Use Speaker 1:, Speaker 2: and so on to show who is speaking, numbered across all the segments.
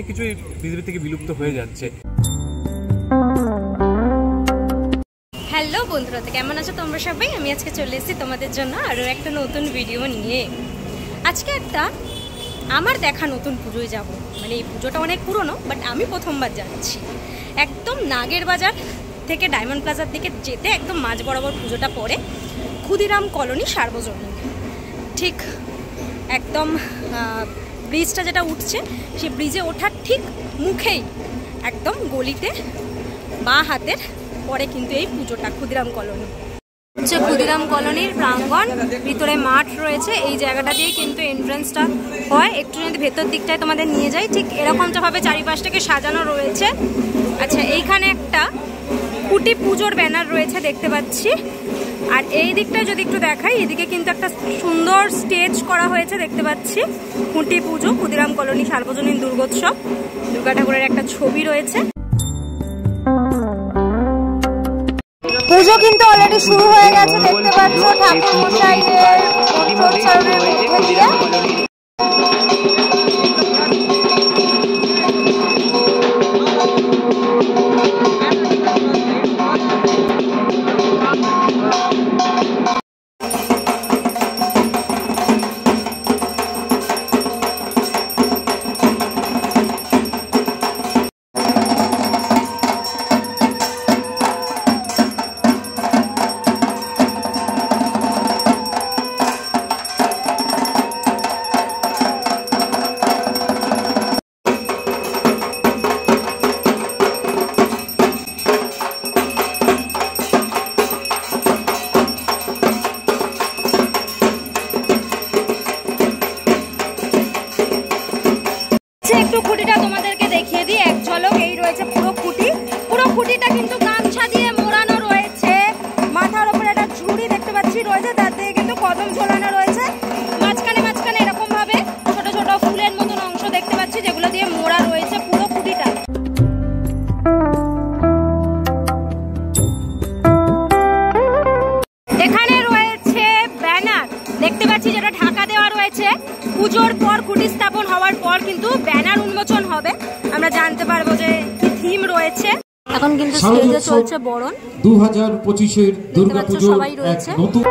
Speaker 1: অনেক কিছুই পৃথিবী থেকে বিলুপ্ত হয়ে যাচ্ছে।
Speaker 2: হ্যালো বন্ধুরা, কেমন আছো তোমরা সবাই? আমি আজকে চলে এসেছি তোমাদের জন্য আরও একটা নতুন ভিডিও নিয়ে। আজকে একটা আমার দেখা নতুন পুজোয় যাব। মানে এই পুজোটা অনেক পুরনো, বাট আমি প্রথমবার যাচ্ছি। একদম নাগের বাজার থেকে ডায়মন্ড প্লাজার দিকে যেতে একদম মাঝ বরাবর পুজোটা পড়ে, ক্ষুদিরাম কলোনি সার্বজনীন। ঠিক একদম ব্রিজটা যেটা উঠছে সেই ব্রিজে ওঠার ঠিক মুখেই একদম গলিতে বাঁ হাতের পরে কিন্তু এই পুজোটা ক্ষুদিরাম কলোনি হচ্ছে। ক্ষুদিরাম কলোনির প্রাঙ্গণ, ভিতরে মাঠ রয়েছে। এই জায়গাটা দিয়ে কিন্তু এন্ট্রান্সটা হয়। একটু যদি ভেতর দিকটায় তোমাদের নিয়ে যাই, ঠিক এরকমটাভাবে চারিপাশটাকে সাজানো রয়েছে। আচ্ছা, এইখানে একটা কুটি পুজোর ব্যানার রয়েছে দেখতে পাচ্ছি। আর এই দিকটায় যদি একটু দেখাই, এদিকে কিন্তু একটা সুন্দর স্টেজ করা হয়েছে দেখতে পাচ্ছি। কুটি পুজো, ক্ষুদিরাম কলোনি সার্বজনীন দুর্গোৎসব, দুর্গা ঠাকুরের একটা ছবি রয়েছে। পুজো কিন্তু অলরেডি শুরু হয়ে গেছে দেখতে পাচ্ছ। ঠাকুর মশাইয়ের উৎসবের মধ্যে দিয়ে একটু খুঁটিটা তোমাদেরকে দেখিয়ে দিই এক ঝলক। এই রয়েছে পুরো খুঁটি। পুরো খুঁটিটা কিন্তু গামছা দিয়ে মোড়ানো রয়েছে। মাথার উপরে একটা ঝুড়ি দেখতে পাচ্ছি রয়েছে, তার থেকে কিন্তু কদম ঝোলানো রয়েছে। মাঝখানে মাঝখানে এরকম ভাবে ছোট ছোট ফুলের মতন অংশ দেখতে পাচ্ছি, যেগুলো দিয়ে মোড়া রয়েছে পুরো খুঁটিটা। এখানে রয়েছে ব্যানার দেখতে পাচ্ছি, যেটা ঢাকা দেওয়া রয়েছে। পুজোর পর খুঁটি স্থাপন হওয়ার পর কিন্তু ব্যানার উন্মোচন হবে, আমরা জানতে পারবো যে কি থিম রয়েছে। এখন কিন্তু স্টেজে চলছে বরণ।
Speaker 3: 2025 দুর্গাপুজো
Speaker 2: সবাই রয়েছে।
Speaker 3: নতুন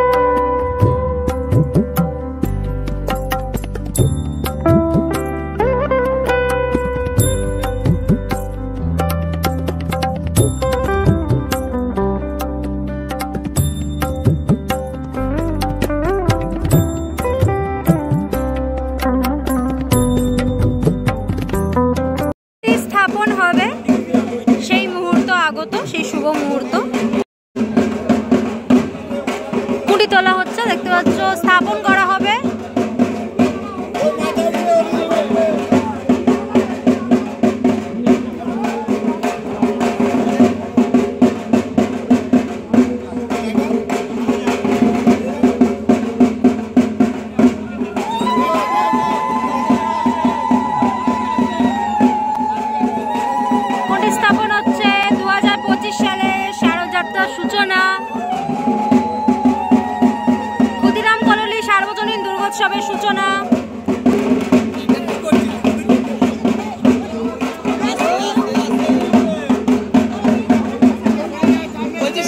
Speaker 2: স্থাপন হবে, সেই মুহূর্ত আগত, সেই শুভ মুহূর্ত। কুড়ি তোলা হচ্ছে দেখতে পাচ্ছ, স্থাপন করা হবে। স্থাপন হচ্ছে 2025 সালে শারদযাত্রার সূচনা, ক্ষুদিরাম কলোনি সার্বজনীন দুর্গোৎসবের সূচনা।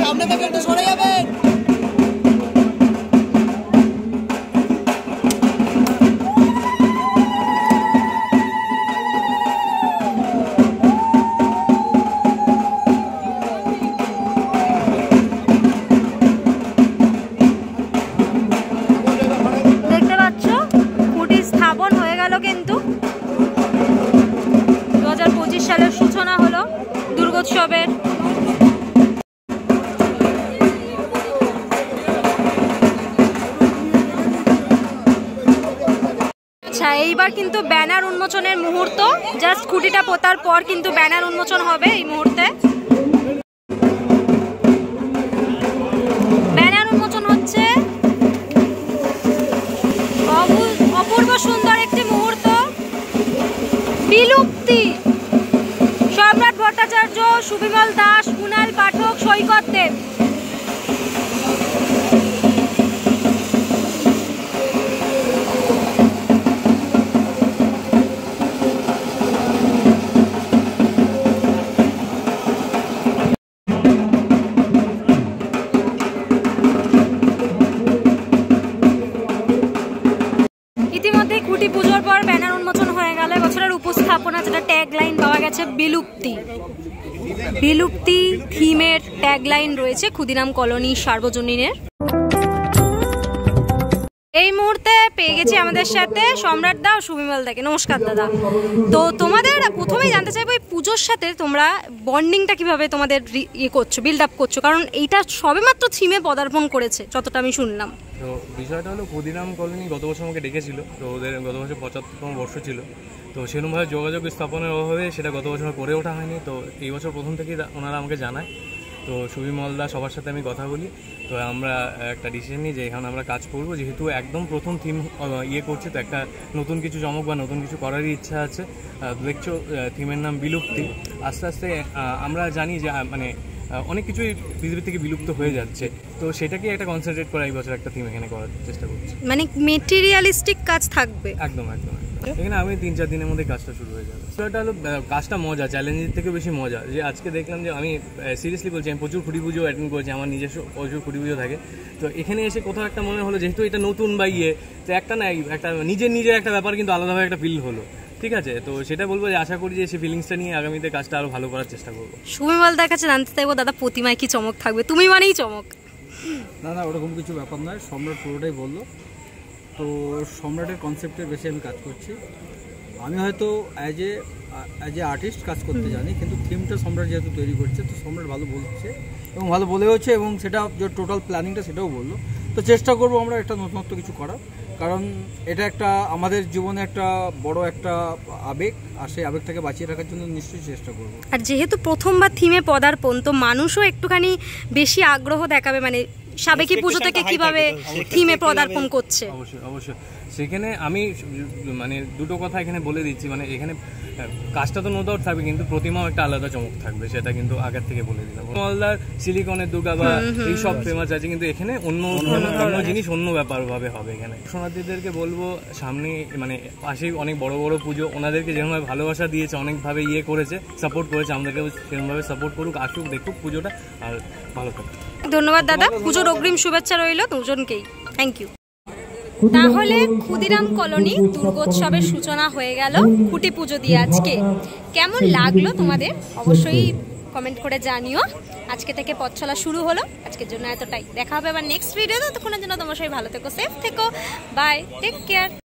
Speaker 2: সামনে থেকে একটু সরে যাবেন। কিন্তু 2025 সালের সূচনা হলো দুর্গোৎসবের। আচ্ছা, এইবার কিন্তু ব্যানার উন্মোচনের মুহূর্ত। জাস্ট খুঁটিটা পোতার পর কিন্তু ব্যানার উন্মোচন হবে এই মুহূর্তে। ব্যানার উন্মোচন হচ্ছে। অপূর্ব সুন্দর একটি মুহূর্ত। বিলুপ্তি। সম্রাট ভট্টাচার্য, সুবিমল দাস, কুণাল পাঠক, সৈকত দেব। রয়েছে বিলুপ্তি। বিলুপ্তি থিমের ট্যাগলাইন রয়েছে ক্ষুদিরাম কলোনি সার্বজনীনের। এই মুহূর্তে পেয়ে গেছি আমাদের সাথে সম্রাট দা ও সুবিমল দাকে। নমস্কার দাদা। তো তোমাদের প্রথমেই জানতে চাইবো এই পুজোর সাথে তোমরা বন্ডিংটা কিভাবে তোমাদের ইয়ে করছো, বিল্ড আপ করছো, কারণ এইটা সবেমাত্র থিমে পদার্পণ করেছে যতটা আমি শুনলাম।
Speaker 1: তো বিষয়টা হলো ক্ষুদিরাম কলোনি গত বছর আমাকে ডেকেছিল, তো ওদের গত বছর 75তম বর্ষ ছিল, তো সেরকমভাবে যোগাযোগ স্থাপনের অভাবে সেটা গত বছর করে ওঠা হয়নি। তো এই বছর প্রথম থেকেই ওনারা আমাকে জানায়, তো সুবিমলদা সবার সাথে আমি কথা বলি, তো আমরা একটা ডিসিশন নিই যে এখানে আমরা কাজ করব, যেহেতু একদম প্রথম থিম ইয়ে করছি, তো একটা নতুন কিছু চমক বা নতুন কিছু করারই ইচ্ছা আছে। দেখছো থিমের নাম বিলুপ্তি। আস্তে আস্তে আমরা জানি যে মানে অনেক কিছুই পৃথিবী থেকে বিলুপ্ত হয়ে যাচ্ছে, তো সেটাকে একটা কনসেন্ট্রেট করা এই বছর একটা থিম এখানে করার চেষ্টা করছি।
Speaker 2: মানে মেটেরিয়ালিস্টিক কাজ থাকবে।
Speaker 1: একদম একদম এখানে আমি 3-4 দিনের মধ্যে কাজটা শুরু হয়ে যাবে। সেটা হলো কাজটা মজা, চ্যালেঞ্জের থেকে বেশি মজা। যে আজকে দেখলাম যে আমি সিরিয়াসলি বলছি, আমি প্রচুর খুঁটি পুজো অ্যাটেন্ড করেছি, আমার নিজস্ব প্রচুর খুঁটি পুজো থাকে, তো এখানে এসে কোথাও একটা মনে হলো যেহেতু এটা নতুন বা ইয়ে, তো একটা না একটা নিজের একটা ব্যাপার কিন্তু আলাদাভাবে একটা ফিল হলো। ঠিক আছে, তো সেটা বলবো যে আশা করি যে সেই ফিলিংসটা নিয়ে আগামীতে কাজটা আরো ভালো করার চেষ্টা করবো।
Speaker 2: সুবিমল দার কাছে জানতে চাইবো দাদা প্রতিমায় কি চমক থাকবে? তুমি মানেই চমক।
Speaker 4: না ওরকম কিছু ব্যাপার নয়, সম্রাট পুরোটাই বললো। তো সম্রাটের কনসেপ্টের বেশি আমি কাজ করছি। আমি হয়তো অ্যাজ এ আর্টিস্ট কাজ করতে জানি, কিন্তু থিমটা সম্রাট যেহেতু তৈরি করছে, তো সম্রাট ভালো বলছে এবং ভালো বলে হচ্ছে, এবং সেটা যে টোটাল প্ল্যানিংটা সেটাও বললো। তো চেষ্টা করবো আমরা একটা নতুনত্ব কিছু করার, কারণ এটা একটা আমাদের জীবনে একটা বড় একটা আবেগ, আর সেই আবেগটাকে বাঁচিয়ে রাখার জন্য নিশ্চয়ই চেষ্টা করবো।
Speaker 2: আর যেহেতু প্রথমবার থিমে পদার্পণ, তো মানুষও একটুখানি বেশি আগ্রহ দেখাবে, মানে সাবেকি পুজো থেকে কিভাবে থিমে পদার্পণ করছে।
Speaker 1: অবশ্যই অবশ্যই সেখানে আমি মানে দুটো কথা এখানে বলে দিচ্ছি, মানে এখানে কাজটা তো নো ডাউট থাকবে, কিন্তু প্রতিমাও একটা আলাদা চমক থাকবে, সেটা কিন্তু আগের থেকে বলে দিলাম। মালদার সিলিকনের দুর্গা বা এইসব ফেমাস আছে, কিন্তু এখানে অন্য জিনিস অন্য ব্যাপারভাবে হবে। এখানে শরণার্থীদেরকে বলবো সামনে মানে পাশেই অনেক বড় বড় পুজো, ওনাদেরকে যেরকমভাবে ভালোবাসা দিয়েছে, অনেকভাবে ইয়ে করেছে, সাপোর্ট করেছে, আমাদেরকে সেরকমভাবে সাপোর্ট করুক, আসুক, দেখুক পুজোটা, আর ভালো থাকুক।
Speaker 2: ধন্যবাদ দাদা, পুজোর অগ্রিম শুভেচ্ছা রইল দুজনকেই। Thank you. তাহলে ক্ষুদিরাম কলোনি দুর্গোৎসবের সূচনা হয়ে গেল খুঁটি পুজো দিয়ে। আজকে কেমন লাগলো তোমাদের অবশ্যই কমেন্ট করে জানিও। আজকে থেকে পথ চলা শুরু হলো, আজকের জন্য এতটাই। দেখা হবে আবার নেক্সট ভিডিওতে, ততক্ষণের জন্য তোমরা সবাই ভালো থেকো, সেফ থেকো, বাই, টেক কেয়ার।